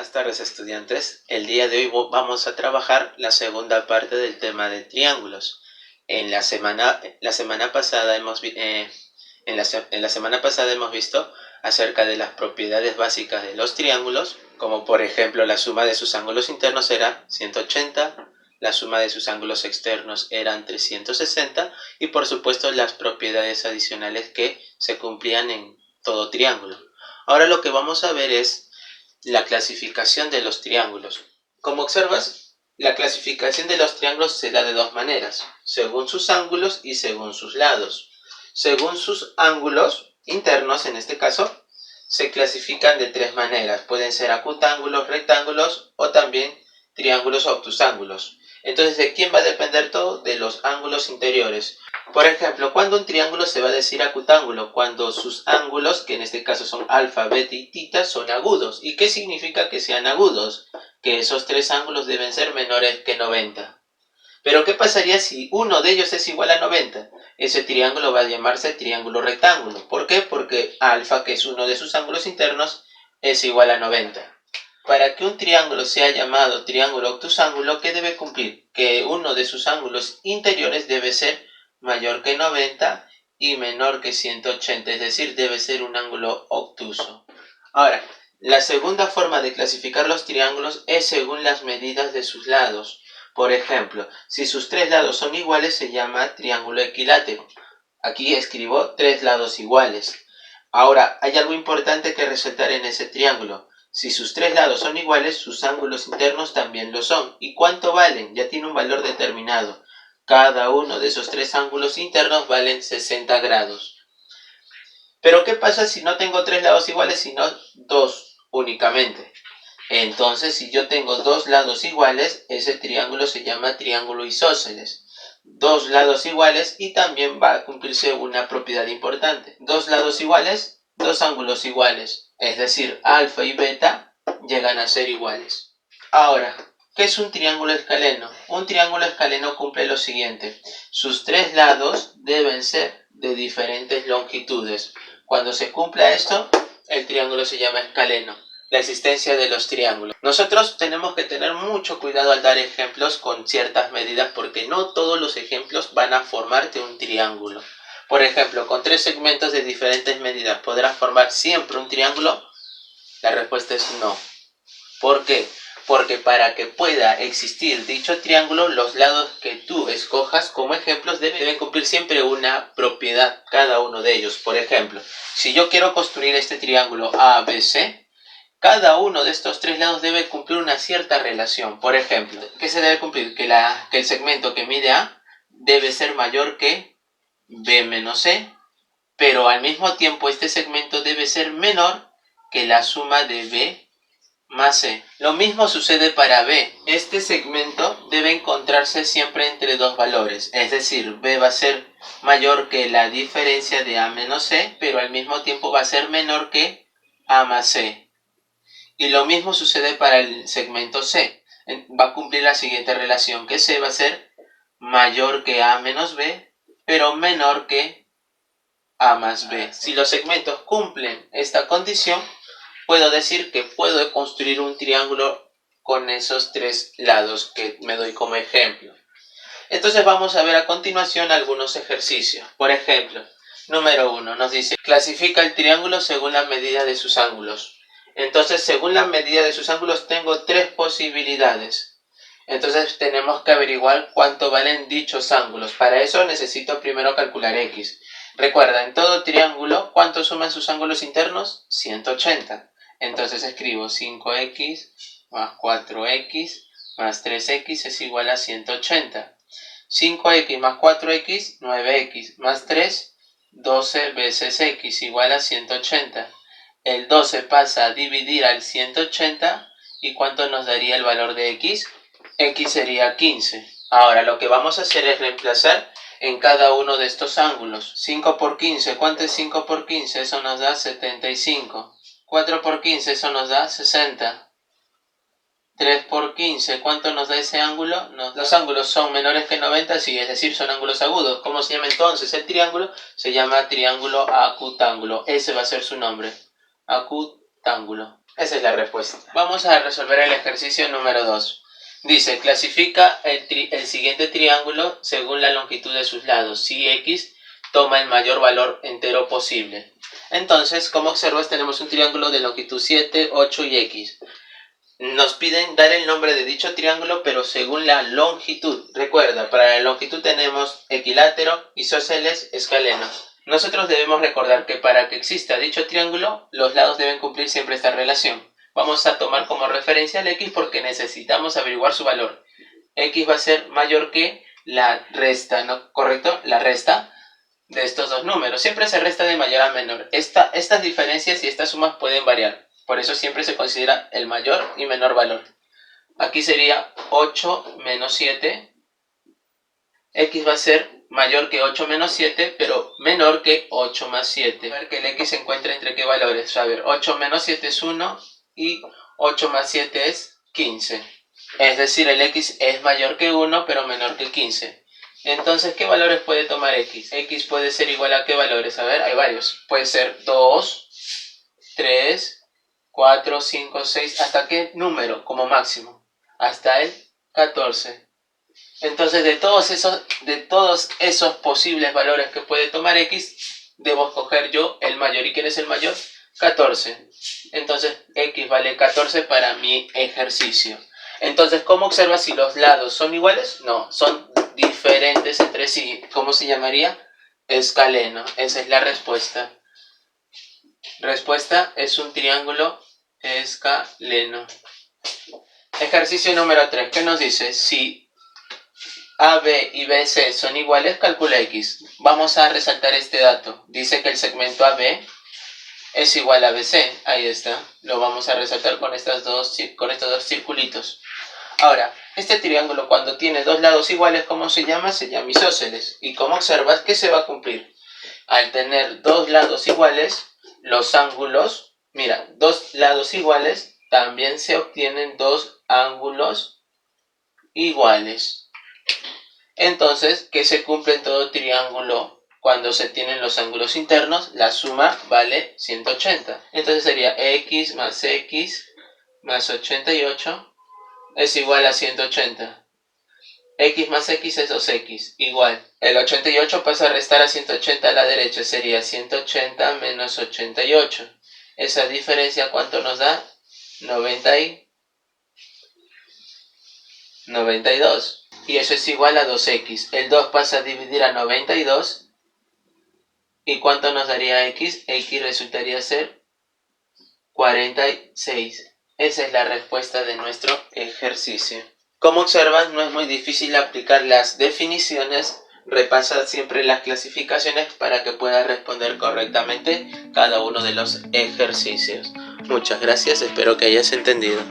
Buenas tardes, estudiantes. El día de hoy vamos a trabajar la segunda parte del tema de triángulos. En la semana pasada hemos visto acerca de las propiedades básicas de los triángulos, como por ejemplo la suma de sus ángulos internos era 180, la suma de sus ángulos externos eran 360 y por supuesto las propiedades adicionales que se cumplían en todo triángulo. Ahora lo que vamos a ver es la clasificación de los triángulos. Como observas, la clasificación de los triángulos se da de dos maneras, según sus ángulos y según sus lados. Según sus ángulos internos, en este caso, se clasifican de tres maneras. Pueden ser acutángulos, rectángulos o también triángulos obtusángulos. Entonces, ¿de quién va a depender todo? De los ángulos interiores. Por ejemplo, ¿cuándo un triángulo se va a decir acutángulo? Cuando sus ángulos, que en este caso son alfa, beta y tita, son agudos. ¿Y qué significa que sean agudos? Que esos tres ángulos deben ser menores que 90. Pero ¿qué pasaría si uno de ellos es igual a 90? Ese triángulo va a llamarse triángulo rectángulo. ¿Por qué? Porque alfa, que es uno de sus ángulos internos, es igual a 90. Para que un triángulo sea llamado triángulo obtusángulo, ¿qué debe cumplir? Que uno de sus ángulos interiores debe ser mayor que 90 y menor que 180, es decir, debe ser un ángulo obtuso. Ahora, la segunda forma de clasificar los triángulos es según las medidas de sus lados. Por ejemplo, si sus tres lados son iguales se llama triángulo equilátero. Aquí escribo tres lados iguales. Ahora, hay algo importante que resaltar en ese triángulo. Si sus tres lados son iguales, sus ángulos internos también lo son. ¿Y cuánto valen? Ya tiene un valor determinado. Cada uno de esos tres ángulos internos valen 60 grados. Pero ¿qué pasa si no tengo tres lados iguales, sino dos únicamente? Entonces, si yo tengo dos lados iguales, ese triángulo se llama triángulo isósceles. Dos lados iguales y también va a cumplirse una propiedad importante. Dos lados iguales, dos ángulos iguales. Es decir, alfa y beta llegan a ser iguales. Ahora, ¿qué es un triángulo escaleno? Un triángulo escaleno cumple lo siguiente. Sus tres lados deben ser de diferentes longitudes. Cuando se cumpla esto, el triángulo se llama escaleno. La existencia de los triángulos. Nosotros tenemos que tener mucho cuidado al dar ejemplos con ciertas medidas porque no todos los ejemplos van a formarte un triángulo. Por ejemplo, con tres segmentos de diferentes medidas, ¿podrás formar siempre un triángulo? La respuesta es no. ¿Por qué? Porque para que pueda existir dicho triángulo, los lados que tú escojas como ejemplos deben cumplir siempre una propiedad, cada uno de ellos. Por ejemplo, si yo quiero construir este triángulo ABC, cada uno de estos tres lados debe cumplir una cierta relación. Por ejemplo, ¿qué se debe cumplir? Que el segmento que mide A debe ser mayor que B menos C, pero al mismo tiempo este segmento debe ser menor que la suma de B más C. Lo mismo sucede para B. Este segmento debe encontrarse siempre entre dos valores, es decir, B va a ser mayor que la diferencia de A menos C, pero al mismo tiempo va a ser menor que A más C. Y lo mismo sucede para el segmento C. Va a cumplir la siguiente relación, que C va a ser mayor que A menos B, pero menor que A más B. Si los segmentos cumplen esta condición, puedo decir que puedo construir un triángulo con esos tres lados que me doy como ejemplo. Entonces vamos a ver a continuación algunos ejercicios. Por ejemplo, número 1 nos dice, clasifica el triángulo según la medida de sus ángulos. Entonces, según la medida de sus ángulos, tengo tres posibilidades. Entonces, tenemos que averiguar cuánto valen dichos ángulos. Para eso necesito primero calcular x. Recuerda, en todo triángulo, ¿cuánto suman sus ángulos internos? 180. Entonces escribo 5x más 4x más 3x es igual a 180. 5x más 4x, 9x más 3, 12 veces x igual a 180. El 12 pasa a dividir al 180 y ¿cuánto nos daría el valor de x? X sería 15. Ahora lo que vamos a hacer es reemplazar en cada uno de estos ángulos. 5 por 15, ¿cuánto es 5 por 15? Eso nos da 75. 4 por 15, eso nos da 60. 3 por 15, ¿cuánto nos da ese ángulo? Los ángulos son menores que 90, sí, es decir, son ángulos agudos. ¿Cómo se llama entonces el triángulo? Se llama triángulo acutángulo. Ese va a ser su nombre. Acutángulo. Esa es la respuesta. Vamos a resolver el ejercicio número 2. Dice, clasifica el siguiente triángulo según la longitud de sus lados. Si x toma el mayor valor entero posible. Entonces, como observas, tenemos un triángulo de longitud 7, 8 y x. Nos piden dar el nombre de dicho triángulo, pero según la longitud. Recuerda, para la longitud tenemos equilátero, isósceles, escaleno. Nosotros debemos recordar que para que exista dicho triángulo, los lados deben cumplir siempre esta relación. Vamos a tomar como referencia el x porque necesitamos averiguar su valor. X va a ser mayor que la resta, ¿no? ¿Correcto? La resta de estos dos números. Siempre se resta de mayor a menor. Estas diferencias y estas sumas pueden variar. Por eso siempre se considera el mayor y menor valor. Aquí sería 8 menos 7. X va a ser mayor que 8 menos 7, pero menor que 8 más 7. A ver que el X se encuentra entre qué valores. A ver, 8 menos 7 es 1 y 8 más 7 es 15. Es decir, el X es mayor que 1, pero menor que 15. Entonces, ¿qué valores puede tomar X? X puede ser igual a ¿qué valores? A ver, hay varios. Puede ser 2, 3, 4, 5, 6. ¿Hasta qué número como máximo? Hasta el 14. Entonces, de todos esos posibles valores que puede tomar X, debo escoger yo el mayor. ¿Y quién es el mayor? 14. Entonces, X vale 14 para mi ejercicio. Entonces, ¿cómo observas si los lados son iguales? No, son diferentes entre sí. ¿Cómo se llamaría? Escaleno. Esa es la respuesta. Respuesta es un triángulo escaleno. Ejercicio número 3. ¿Qué nos dice? Si AB y BC son iguales, calcula X. Vamos a resaltar este dato. Dice que el segmento AB es igual a BC. Ahí está. Lo vamos a resaltar con estos dos circulitos. Ahora, este triángulo cuando tiene dos lados iguales, ¿cómo se llama? Se llama isósceles. ¿Y cómo observas que se va a cumplir? Al tener dos lados iguales, los ángulos, mira, dos lados iguales, también se obtienen dos ángulos iguales. Entonces, ¿qué se cumple en todo triángulo cuando se tienen los ángulos internos? La suma vale 180. Entonces sería x más 88 es igual a 180. X más x es 2x, igual. El 88 pasa a restar a 180 a la derecha, sería 180 menos 88. Esa diferencia, ¿cuánto nos da? 92. Y eso es igual a 2x. El 2 pasa a dividir a 92. ¿Y cuánto nos daría x? X resultaría ser 46. Esa es la respuesta de nuestro ejercicio. Como observan, no es muy difícil aplicar las definiciones, repasar siempre las clasificaciones para que puedas responder correctamente cada uno de los ejercicios. Muchas gracias, espero que hayas entendido.